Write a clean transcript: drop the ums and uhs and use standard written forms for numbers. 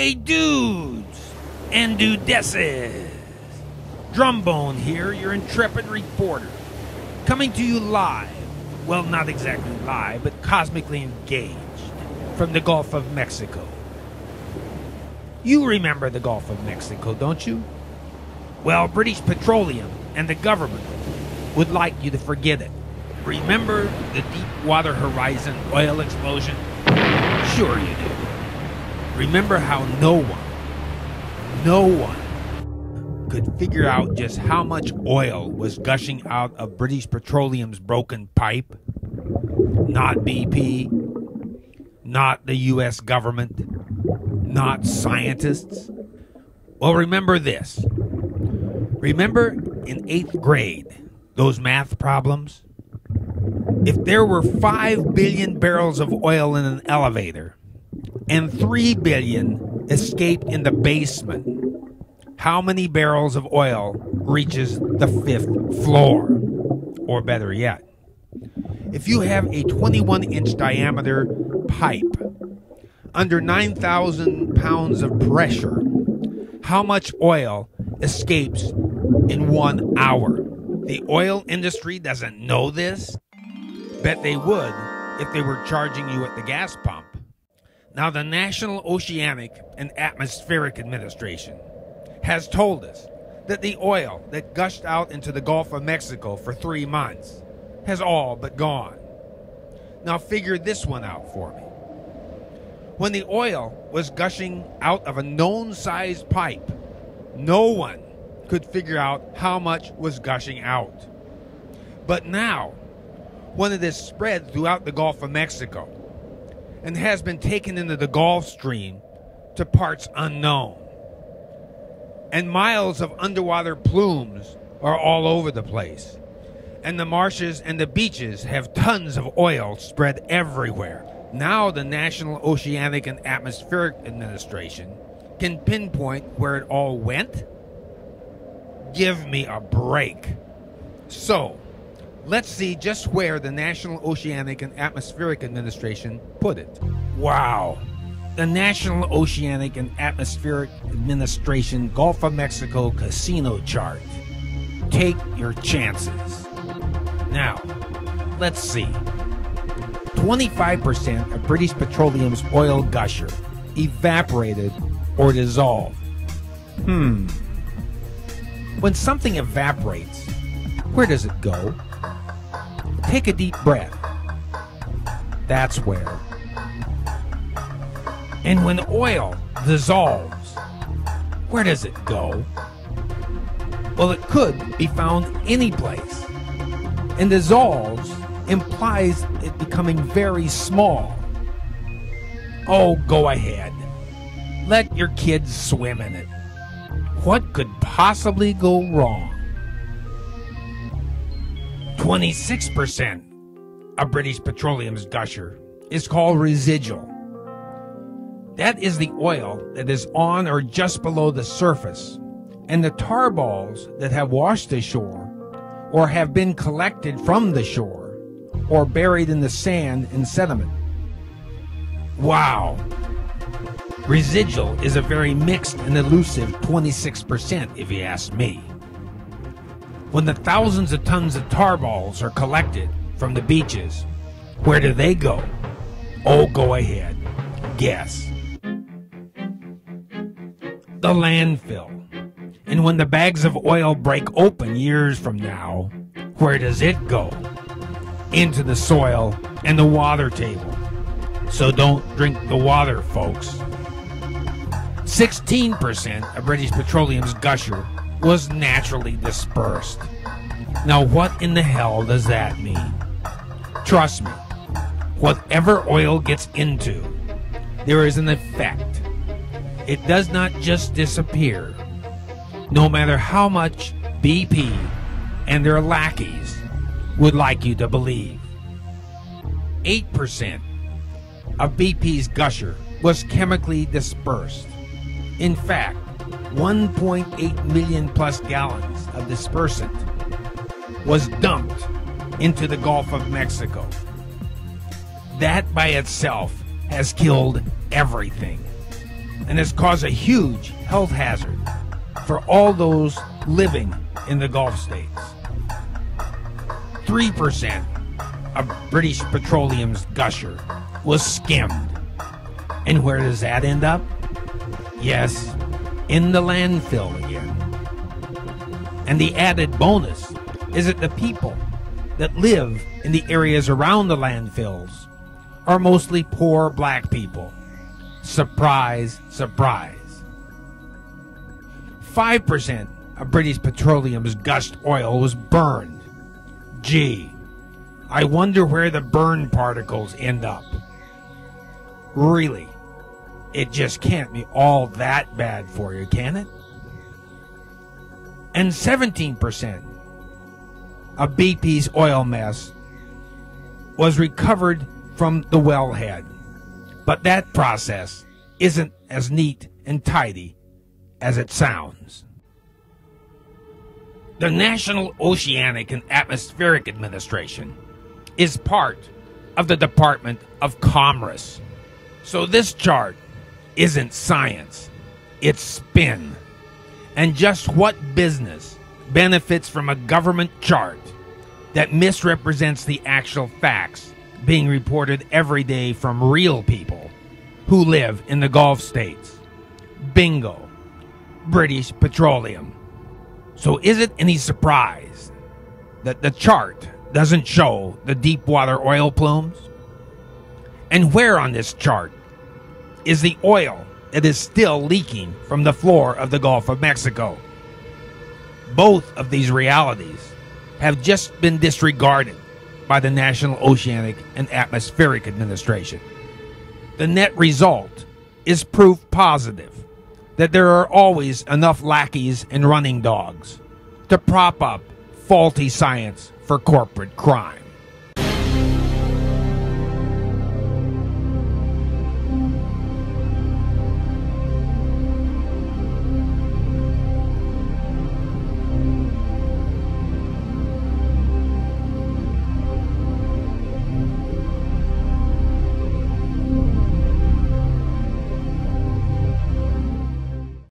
Hey dudes and dudesses, Drumbone here, your intrepid reporter, coming to you live, well not exactly live, but cosmically engaged, from the Gulf of Mexico. You remember the Gulf of Mexico, don't you? Well, British Petroleum and the government would like you to forget it. Remember the Deepwater Horizon oil explosion? Sure you do. Remember how no one could figure out just how much oil was gushing out of British Petroleum's broken pipe? Not BP, not the US government, not scientists. Well, remember this. Remember in 8th grade, those math problems? If there were 5 billion barrels of oil in an elevator and 3 billion escaped in the basement, how many barrels of oil reaches the 5th floor? Or better yet, if you have a 21-inch diameter pipe under 9,000 pounds of pressure, how much oil escapes in 1 hour? The oil industry doesn't know this? Bet they would if they were charging you at the gas pump. Now, the National Oceanic and Atmospheric Administration has told us that the oil that gushed out into the Gulf of Mexico for 3 months has all but gone. Now, figure this one out for me. When the oil was gushing out of a known-sized pipe, no one could figure out how much was gushing out. But now, when it is spread throughout the Gulf of Mexico and has been taken into the Gulf Stream to parts unknown, and miles of underwater plumes are all over the place, and the marshes and the beaches have tons of oil spread everywhere, now the National Oceanic and Atmospheric Administration can pinpoint where it all went? Give me a break. So, let's see just where the National Oceanic and Atmospheric Administration put it. Wow. The National Oceanic and Atmospheric Administration Gulf of Mexico casino chart. Take your chances. Now, let's see. 25% of British Petroleum's oil gusher evaporated or dissolved. When something evaporates, where does it go? Take a deep breath. That's where. And when oil dissolves, where does it go? Well, it could be found any place. And dissolves implies it becoming very small. Oh, go ahead. Let your kids swim in it. What could possibly go wrong? 26% of British Petroleum's gusher is called residual. That is the oil that is on or just below the surface, and the tar balls that have washed ashore or have been collected from the shore or buried in the sand and sediment. Wow. Residual is a very mixed and elusive 26%, if you ask me. When the thousands of tons of tar balls are collected from the beaches, where do they go? Oh, go ahead. Guess. The landfill. And when the bags of oil break open years from now, where does it go? Into the soil and the water table. So don't drink the water, folks. 16% of British Petroleum's gusher was naturally dispersed. Now, what in the hell does that mean? Trust me, whatever oil gets into, there is an effect. It does not just disappear, no matter how much BP and their lackeys would like you to believe. 8% of BP's gusher was chemically dispersed. In fact, 1.8 million plus gallons of dispersant was dumped into the Gulf of Mexico. That by itself has killed everything. and has caused a huge health hazard for all those living in the Gulf states. 3% of British Petroleum's gusher was skimmed. And where does that end up? Yes, in the landfill again. And the added bonus is that the people that live in the areas around the landfills are mostly poor black people. Surprise, surprise. 5% of British Petroleum's gushed oil was burned. Gee, I wonder where the burn particles end up. Really, it just can't be all that bad for you, can it? And 17% of BP's oil mess was recovered from the wellhead. But that process isn't as neat and tidy as it sounds. The National Oceanic and Atmospheric Administration is part of the Department of Commerce. So this chart isn't science, it's spin. And just what business benefits from a government chart that misrepresents the actual facts being reported every day from real people who live in the Gulf states? Bingo, British Petroleum. So is it any surprise that the chart doesn't show the deep water oil plumes? And where on this chart is the oil that is still leaking from the floor of the Gulf of Mexico? Both of these realities have just been disregarded by the National Oceanic and Atmospheric Administration. The net result is proof positive that there are always enough lackeys and running dogs to prop up faulty science for corporate crime.